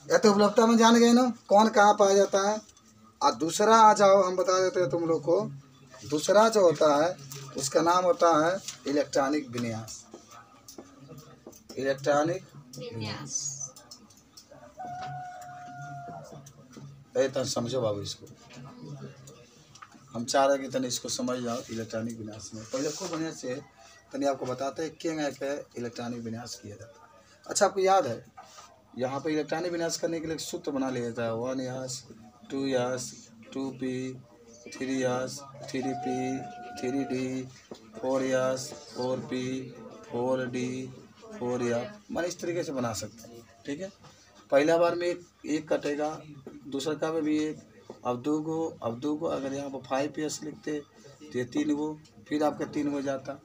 या तो उपलब्धता में जान गए ना कौन कहाँ पाया जाता है। और दूसरा आ जाओ, हम बता देते हैं तुम लोग को। दूसरा जो होता है उसका नाम होता है इलेक्ट्रॉनिक विन्यास। इलेक्ट्रॉनिक विन्यास तो समझो बाबू, इसको हम चाह रहे हैं कि तनी इसको समझ जाओ। इलेक्ट्रॉनिक विन्यास में पहले खूब बढ़िया से तनी आपको बताते हैं क्या है इलेक्ट्रॉनिक विन्यास किया जाता है। अच्छा, आपको याद है यहाँ पे इलेक्ट्रॉनिक विन्यास करने के लिए सूत्र बना लिया जाता है 1 yes 2 yes 2p 3 yes 3p 3d 4 yes 4p 4d 4 yes, मान इस तरीके से बना सकते हैं। ठीक है, पहला बार में एक कटेगा, दूसरा का में भी एक, अब दो गो अगर यहाँ पर 5 यस लिखते तो ये 3 गो, फिर आपका 3 हो जाता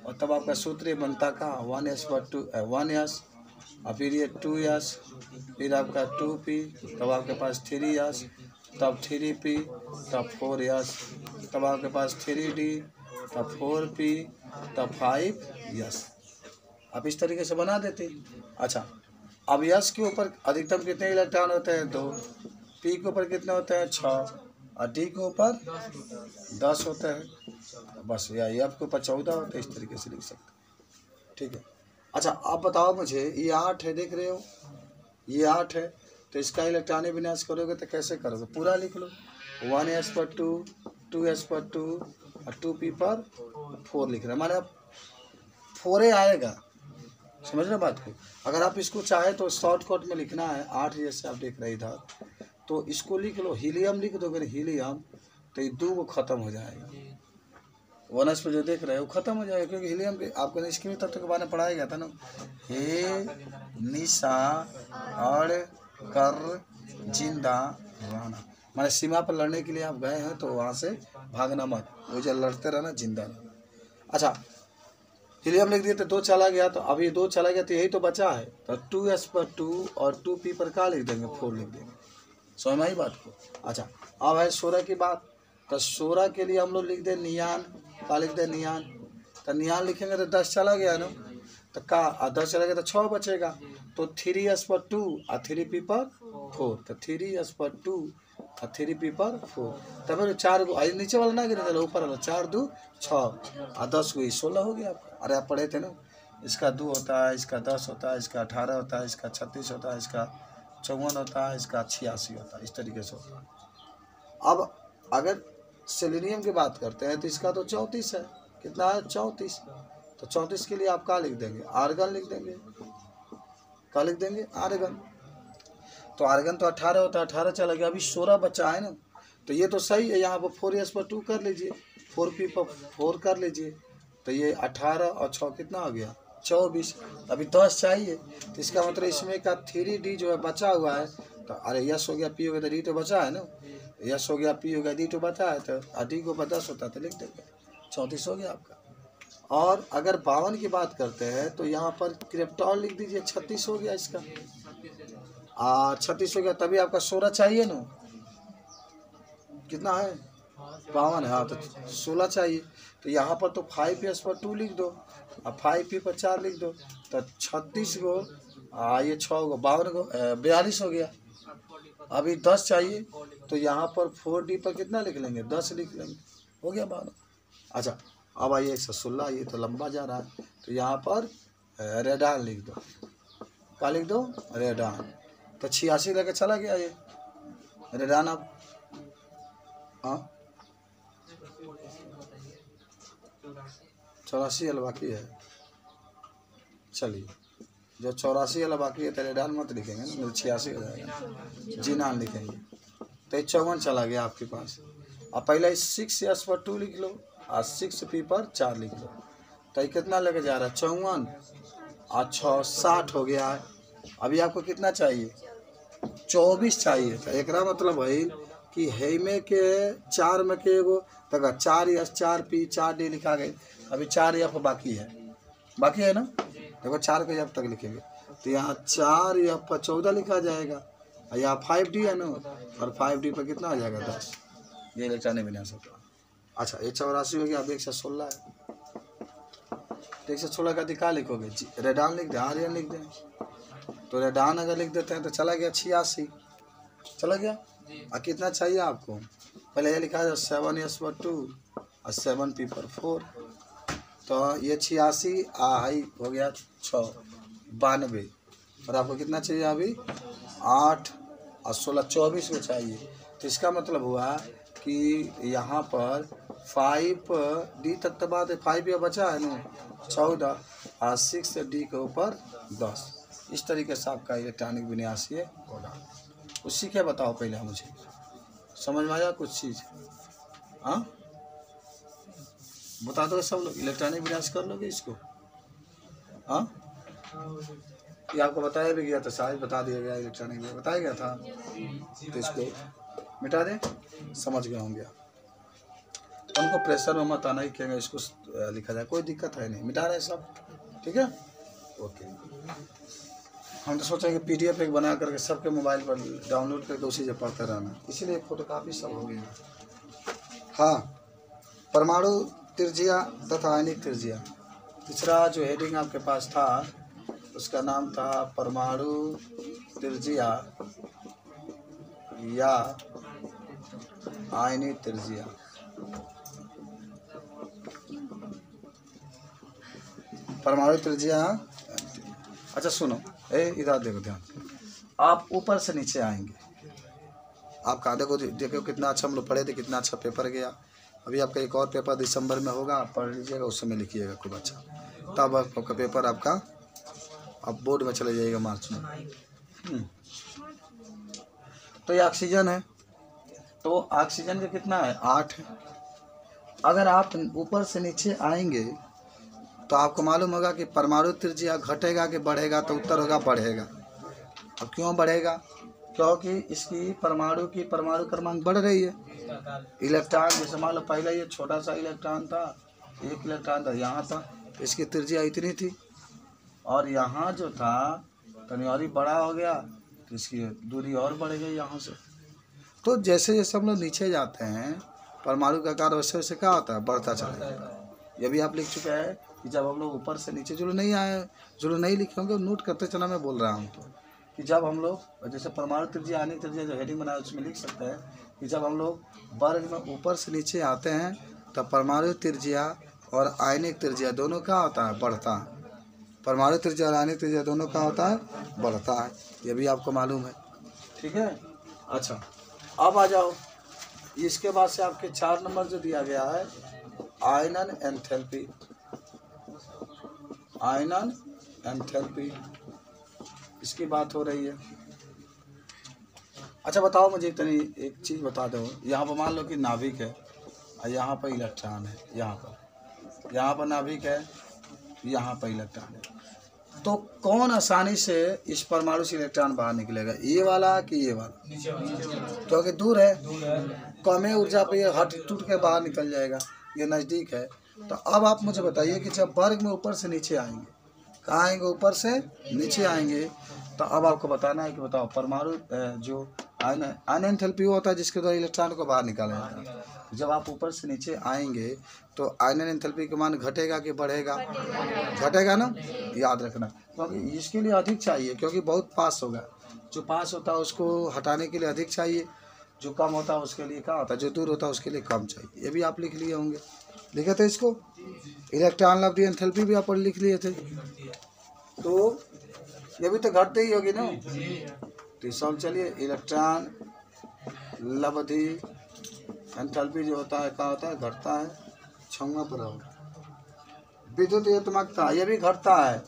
और तब आपका सूत्र ये बनता का 1 यस पर 2 1 यस और फिर ये 2 यस, फिर आपका 2p, तब आपके पास 3 यस, तब 3p, तब 4 यस, तब आपके पास 3d, तब 4p, तब 5 यस। आप इस तरीके से बना देते। अच्छा, अब यस के ऊपर अधिकतम कितने इलेक्ट्रॉन होते हैं 2, पी के ऊपर कितने होते हैं 6 और डी के ऊपर 10 होते हैं बस, या एफ के ऊपर 14 होते हैं। इस तरीके से लिख सकते हैं। ठीक है, अच्छा आप बताओ मुझे, ये 8 है, देख रहे हो ये 8 है, तो इसका इलेक्ट्रॉनिक विन्यास करोगे तो कैसे करोगे, पूरा लिख लो। 1 एस पर 2, 2 एस पर 2 और 2p पर 4 लिख रहे हैं, माने अब 4 आएगा। समझ रहे बात को। अगर आप इसको चाहे तो शॉर्टकट में लिखना है 8 जैसे आप देख रहे इधर, तो इसको लिख लो, हीलियम लिख दोगे हीलियम, तो ये 2 को खत्म हो जाएगा। 1s पे जो देख रहे हो खत्म हो जाएगा, क्योंकि हीलियम के आपको निष्क्रिय तत्व के बारे में पढ़ाया गया था ना, हे निशा और कर जिंदा रहना, माने सीमा पर लड़ने के लिए आप गए हैं तो वहाँ से भागना मत, वो जो लड़ते रहना, जिंदा रहना। अच्छा, हीलियम लिख दिए तो 2 चला गया, तो अब ये 2 चला गया तो यही तो बचा है, तो 2s पर 2 और 2p पर क्या लिख देंगे 4 लिख देंगे। समझ में आई बात को। अच्छा, अब है 16 की बात, तो 16 के लिए हम लोग लिख दे नियान, क्या लिख दे नियान, तो नियान लिखेंगे तो 10 चला गया ना, तो का 10 चला गया तो 6 बचेगा, तो 3s पर 2 और 3p पर 4, तो 3s पर 2 और 3p पर 4, तब 4 को नीचे वाला ना गिरे ऊपर वाला 4 2 6 और 10 को 16 हो गया आपका। अरे आप पढ़े थे ना, इसका 2 होता है, इसका 10 होता है, इसका 18 होता है, इसका 36 होता है, इसका 54 होता है, इसका 86 होता है, इस तरीके से होता है। अब अगर सेलेनियम की बात करते हैं तो इसका तो 34 है, कितना है 34, तो 34 के लिए आप क्या लिख देंगे आर्गन लिख देंगे, क्या लिख देंगे आर्गन, तो आर्गन तो 18 होता है, 18 चला गया, अभी 16 बचा है ना, तो ये तो सही है, यहाँ पर 4s पर 2 कर लीजिए, 4p पर 4 कर लीजिए, तो ये 18 और 6 कितना हो गया 24, अभी 10 चाहिए, तो इसका मतलब इसमें का 3d जो है बचा हुआ है, तो अरे यस हो गया पी हो गया तो डी तो बचा है ना, यस हो गया पी हो गया डी तो बचा है, तो डी को 10 होता है तो लिख देंगे 34 हो गया आपका। और अगर 52 की बात करते हैं तो यहाँ पर क्रिप्टॉन लिख दीजिए, 36 हो गया इसका, 36 हो गया, तभी आपका 16 चाहिए ना, कितना है 52 है, हाँ तो 16 चाहिए, तो यहाँ पर तो 5s पर 2 लिख दो और 5p पर 4 लिख दो, तो 36 को ये 6 को 52 को 42 हो गया, अभी 10 चाहिए, तो यहाँ पर 4d पर कितना लिख लेंगे 10 लिख लेंगे, हो गया 52। अच्छा, अब आइए 116, ये तो लंबा जा रहा है, तो यहाँ पर रेडान लिख दो, क्या लिख दो रेडान, तो 86 लेके चला गया ये रेडान। अब हाँ 84 वाला बाकी है, चलिए जो 84 वाला बाकी है तो रेडान मत लिखेंगे ना, 86 हो जाएगा, जिनान लिखेंगे, तो 54 चला गया आपके पास। अब पहले 6s पर 2 लिख लो और 6p पर 4 लिख लो, तो ये कितना लेके जा रहा है 54 और 6 60 हो गया है। अभी आपको कितना चाहिए 24 चाहिए, तो एक मतलब भाई कि है में के 4 में के एगो तक 4s 4p 4d लिखा गया, अभी 4f बाकी है ना, देखो 4 को जब तक लिखेंगे तो यहाँ 4f पर 14 लिखा जाएगा, यहाँ 5d है ना, और 5d पर कितना आ जाएगा 10, ये इलेक्ट्रॉनिक विन्यास होता है। अच्छा, ये 84 हो गया, अब 116 है, 116 का दिखा लिखोगे रेडान लिख दे, आर्यन लिख दें, तो रेडान अगर लिख देते हैं तो चला गया 86, चला गया। और कितना चाहिए आपको, पहले ये लिखा है 7s/2 और 7p/4, तो ये 86 हाई हो गया 6, 92। और आपको कितना चाहिए अभी 8 और 16, 24 को चाहिए। तो इसका मतलब हुआ कि यहाँ पर 5D तक तो बात है, 5 ये बचा है ना 14 और 6D के ऊपर 10। इस तरीके से आपका इलेक्ट्रॉनिक विन्यास ये होगा। कुछ सीखे बताओ पहले मुझे, समझ में आया कुछ चीज़? हाँ बता दो सब लोग, इलेक्ट्रॉनिक विन्यास कर लोगे इसको? हाँ ये आपको बताया भी गया था, शायद बता दिया गया, इलेक्ट्रॉनिक में बताया गया था। तो इसको मिटा दें, समझ गए होंगे। तो हमको प्रेशर में मत आना ही कहेंगे, इसको लिखा जाए, कोई दिक्कत है नहीं, मिटा रहे सब, ठीक है ओके। हम तो सोचेंगे PDF एक बना करके सबके मोबाइल पर डाउनलोड करके उसी से पढ़ते रहना, इसीलिए फोटोकॉपी सब हो गया। हाँ, परमाणु त्रिज्या तथा आयनिक त्रिज्या, तीसरा जो हेडिंग आपके पास था उसका नाम था परमाणु त्रिज्या या आयनिक त्रिज्या। परमाणु त्रिज्या। अच्छा सुनो, इधर देखो ध्यान, आप ऊपर से नीचे आएंगे, आपका देखो कितना अच्छा हम लोग पढ़े थे, कितना अच्छा पेपर गया। अभी आपका एक और पेपर दिसंबर में होगा, आप पढ़ लीजिएगा, उस समय लिखिएगा खूब अच्छा, तब आपका पेपर आपका आप बोर्ड में चले जाइएगा मार्च में। तो ये ऑक्सीजन है, तो ऑक्सीजन का कितना है 8 है। अगर आप ऊपर से नीचे आएंगे तो आपको मालूम होगा कि परमाणु त्रिज्या घटेगा कि बढ़ेगा, तो उत्तर होगा बढ़ेगा। अब क्यों बढ़ेगा, क्योंकि इसकी परमाणु क्रमांक बढ़ रही है। इलेक्ट्रॉन जैसे मान लो पहले ये छोटा सा इलेक्ट्रॉन था, 1 इलेक्ट्रॉन था यहाँ था, तो इसकी त्रिज्या इतनी थी, और यहाँ जो था तनी और ही बड़ा हो गया, तो इसकी दूरी और बढ़ गई यहाँ से। तो जैसे जैसे हम लोग नीचे जाते हैं परमाणु का आकार वैसे वैसे क्या होता है, बढ़ता चला जाता है। ये भी आप लिख चुके हैं कि जब हम लोग ऊपर से नीचे, जो नहीं आए, जो नहीं लिखे होंगे नोट करते चला, मैं बोल रहा हूँ तो कि जब हम लोग जैसे परमाणु त्रिज्या आयनिक त्रिज्या जो हेडिंग बनाया उसमें लिख सकते हैं कि जब हम लोग वर्ग में ऊपर से नीचे आते हैं तब परमाणु त्रिज्या और आयनिक त्रिज्या दोनों का होता है, बढ़ता है। परमाणु त्रिज्या और आयनिक त्रिज्या दोनों का होता है, बढ़ता है। ये भी आपको मालूम है, ठीक है। अच्छा अब आ जाओ, इसके बाद से आपके 4 नंबर जो दिया गया है आयनन एंथैल्पी। आयनन एंथैल्पी इसकी बात हो रही है। अच्छा बताओ मुझे इतनी एक चीज़ बता दो, यहाँ पर मान लो कि नाभिक है और यहाँ पर इलेक्ट्रॉन है, यहाँ पर नाभिक है, यहाँ पर इलेक्ट्रॉन है, तो कौन आसानी से इस परमाणु से इलेक्ट्रॉन बाहर निकलेगा, ये वाला कि ये वाला? क्योंकि दूर है, कम ऊर्जा पे ये हट टूट के बाहर निकल जाएगा, ये नज़दीक है। तो अब आप मुझे बताइए कि जब वर्ग में ऊपर से नीचे आएंगे, कहाँ आएंगे, ऊपर से नीचे आएंगे, तो अब आपको बताना है कि बताओ परमाणु जो आयन एंथैल्पी होता है जिसके द्वारा इलेक्ट्रॉन को बाहर निकाला जाता है। जब आप ऊपर से नीचे आएंगे तो आयन एंथैल्पी का मान घटेगा कि बढ़ेगा? घटेगा ना, याद रखना, क्योंकि इसके लिए अधिक चाहिए, क्योंकि बहुत पास होगा। जो पास होता है उसको हटाने के लिए अधिक चाहिए, जो कम होता है उसके लिए क्या होता है, जो दूर होता है उसके लिए कम चाहिए। ये भी आप लिख लिए होंगे, लिखे थे इसको, इलेक्ट्रॉन लब्धि एंथैल्पी भी आप लिख लिए थे, तो ये भी तो घटते ही होगी ना। तो सब चलिए, इलेक्ट्रॉन लब्धि एंथैल्पी जो होता है क्या होता है, घटता है, छंगा पर होगा। विद्युत एकात्मकता ये भी घटता है,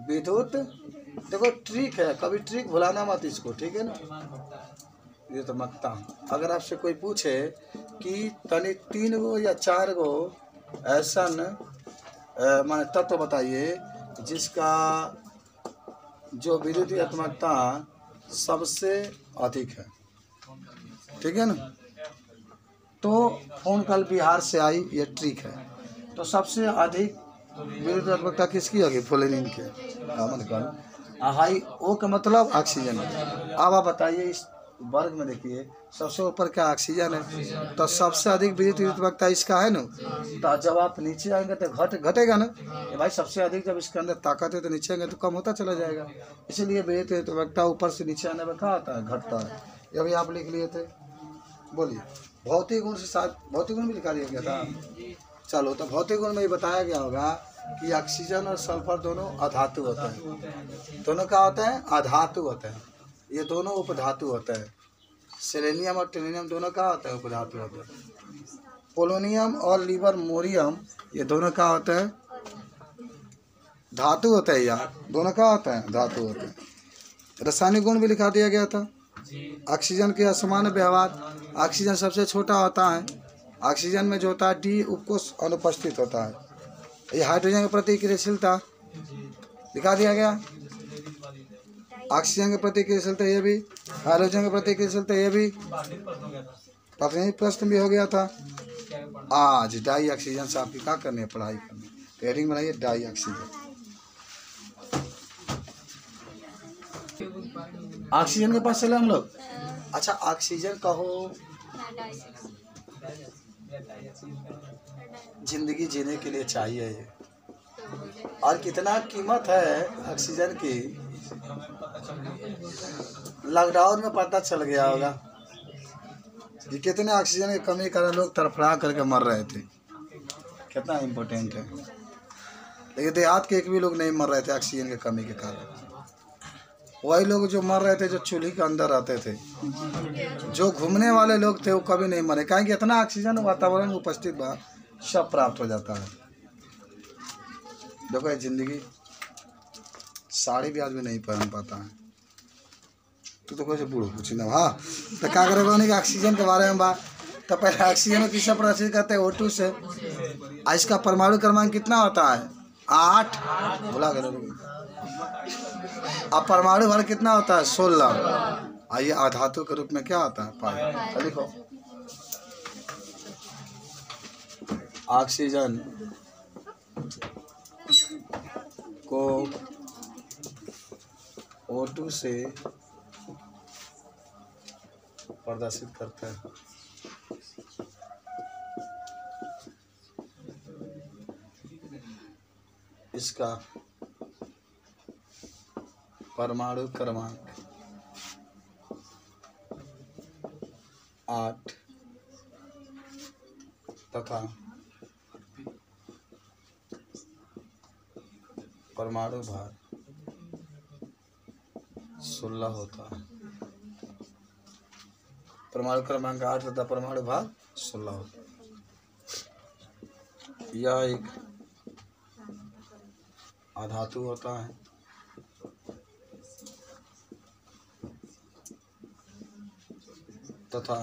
विद्युत देखो ट्रिक है, कभी ट्रिक भुलाना मत इसको, ठीक है ना। एकात्मकता, अगर आपसे कोई पूछे कि तनिक 3 गो या 4 गो ऐसा माने तत्व बताइए जिसका जो विद्युत एकात्मकता सबसे अधिक है, ठीक है ना। तो फोन कल बिहार से आई, ये ट्रिक है। तो सबसे अधिक विद्युत एकात्मकता किसकी होगी, फ्लोरीन के। हाई ओ का मतलब ऑक्सीजन। अब आप बताइए इस वर्ग में देखिए सबसे ऊपर क्या ऑक्सीजन है, तो सबसे अधिक विद्युत उत्पादकता इसका है ना। तो जब आप नीचे आएंगे तो घटेगा ना, ये भाई सबसे अधिक जब इसके अंदर ताकत है तो नीचे आएंगे तो कम होता चला जाएगा। इसीलिए विद्युत उत्पादकता ऊपर से नीचे आने में क्या होता है, घटता है। ये भी आप लिख लिए थे। बोलिए भौतिक गुण से साथ भौतिक गुण भी लिखा दिया गया था। चलो तो भौतिक गुण में ये बताया गया होगा कि ऑक्सीजन और सल्फर दोनों अधातु होते हैं। दोनों क्या होते हैं, अधातु होते हैं। ये दोनों उपधातु होते हैं। सेलेनियम और टेनेनियम दोनों क्या होते हैं, उपधातु होते हैं। पोलोनियम और लिबरमोरियम ये दोनों क्या होते हैं, धातु होते हैं यार, दोनों क्या होते हैं, धातु होते हैं। रासायनिक गुण भी लिखा दिया गया था। ऑक्सीजन के असमान व्यवहार, ऑक्सीजन सबसे छोटा होता है। ऑक्सीजन में जो होता है डी उपकोष अनुपस्थित होता है। ये हाइड्रोजन के प्रति क्रियाशीलता दिखा दिया गया। ऑक्सीजन के प्रति क्रियाशीलता ये भी, हाइड्रोजन के प्रति क्रियाशीलता ये भी, प्राथमिक प्रश्न भी हो गया था। आज डाई ऑक्सीजन से आपकी क्या करनी है, पढ़ाई करनी है। तो हेडिंग बनाइए डाई ऑक्सीजन। ऑक्सीजन के पास चले हम लोग। अच्छा ऑक्सीजन कहो जिंदगी जीने के लिए चाहिए ये, और कितना कीमत है ऑक्सीजन की, लॉकडाउन में पता चल गया होगा कि कितने ऑक्सीजन की कमी के कारण लोग तड़फड़ा करके मर रहे थे। कितना इम्पोर्टेंट है। लेकिन देहात के एक भी लोग नहीं मर रहे थे ऑक्सीजन की कमी के कारण। वही लोग जो मर रहे थे जो चूल्हे के अंदर रहते थे, जो घूमने वाले लोग थे वो कभी नहीं मरे। कहें कि इतना ऑक्सीजन वातावरण में उपस्थित बा, सब प्राप्त हो जाता है। देखो ये जिंदगी, साड़ी भी आदमी नहीं पहन पाता है। तो कैसे बूढ़ो पूछी ना। हाँ तो क्या करेगा उन्हीं ऑक्सीजन के बारे में बात। तो पहले ऑक्सीजन को किससे प्रदर्शित करते हैं, O2 से। इसका परमाणु क्रमांक कितना होता है, 8। भुला गए। अब परमाणु भर कितना होता है, 16। आइए अधातु के रूप में क्या आता है, पानी। लिखो ऑक्सीजन को O2 से प्रदर्शित करते हैं। इसका परमाणु क्रमांक 8 तथा परमाणु भार 16 होता है। परमाणु क्रमांक 8 तथा परमाणु भार 16 होता है। यह एक अधातु होता है। तथा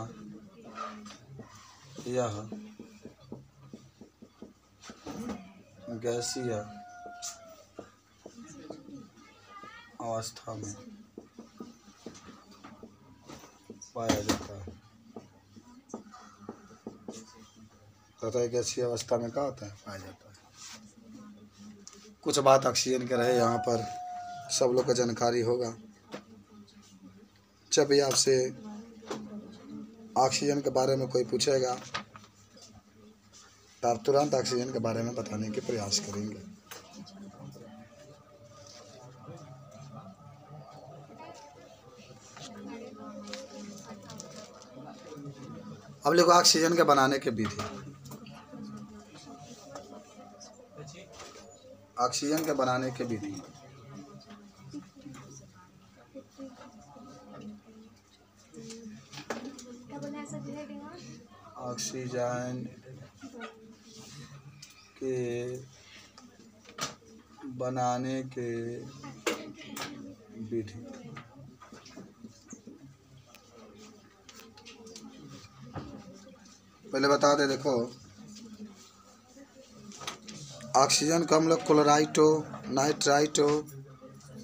यह गैसीय अवस्था में पाया जाता है। तथा गैसीय अवस्था में क्या होता है, पाया जाता है। कुछ बात ऑक्सीजन के रहे यहाँ पर सब लोग को जानकारी होगा। जब भी आपसे ऑक्सीजन के बारे में कोई पूछेगा तो आप तुरंत ऑक्सीजन के बारे में बताने के प्रयास करेंगे। अब देखो ऑक्सीजन के बनाने के विधि। ऑक्सीजन के बनाने के विधि ऑक्सीजन के बनाने के विधि। पहले बता दे, देखो ऑक्सीजन को हम लोग क्लोराइटो, नाइट्राइटो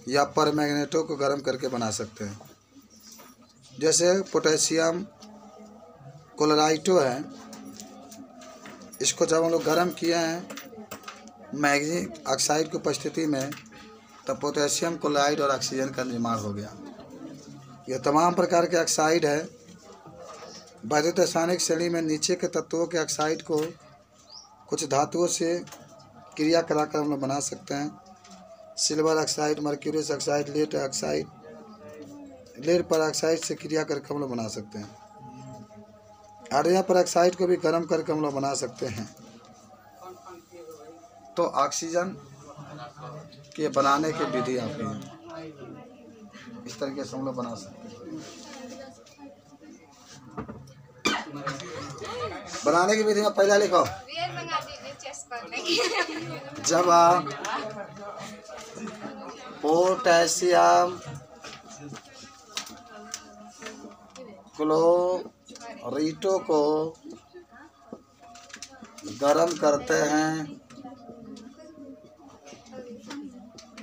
या परमैंगनेटो को गर्म करके बना सकते हैं। जैसे पोटेशियम क्लोराइटो है, इसको जब हम लोग गर्म किए हैं मैग्नीशियम ऑक्साइड की उपस्थिति में, तब पोटेशियम क्लोराइड और ऑक्सीजन का निर्माण हो गया। यह तमाम प्रकार के ऑक्साइड है। वैद्युत रासायनिक श्रेणी में नीचे के तत्वों के ऑक्साइड को कुछ धातुओं से क्रिया कराकर हम लोग बना सकते हैं। Silver oxide, mercurous oxide, lead oxide, lead peroxide से क्रिया करके हम लोग बना सकते हैं। आर्यन पर ऑक्साइड को भी गर्म करके हम लोग बना सकते हैं। तो ऑक्सीजन के बनाने की विधि आती है, इस तरीके से हम लोग बना सकते हैं। बनाने की विधि में पहला लिखो, जब आप पोटेशियम क्लोराइड को गर्म करते हैं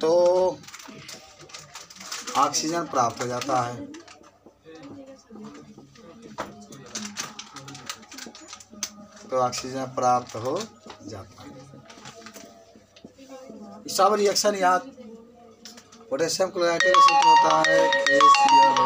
तो ऑक्सीजन प्राप्त हो जाता है। तो ऑक्सीजन प्राप्त हो जाता है। सब रिएक्शन याद, पोटेशियम क्लोराइड के सूत्र होता है ACl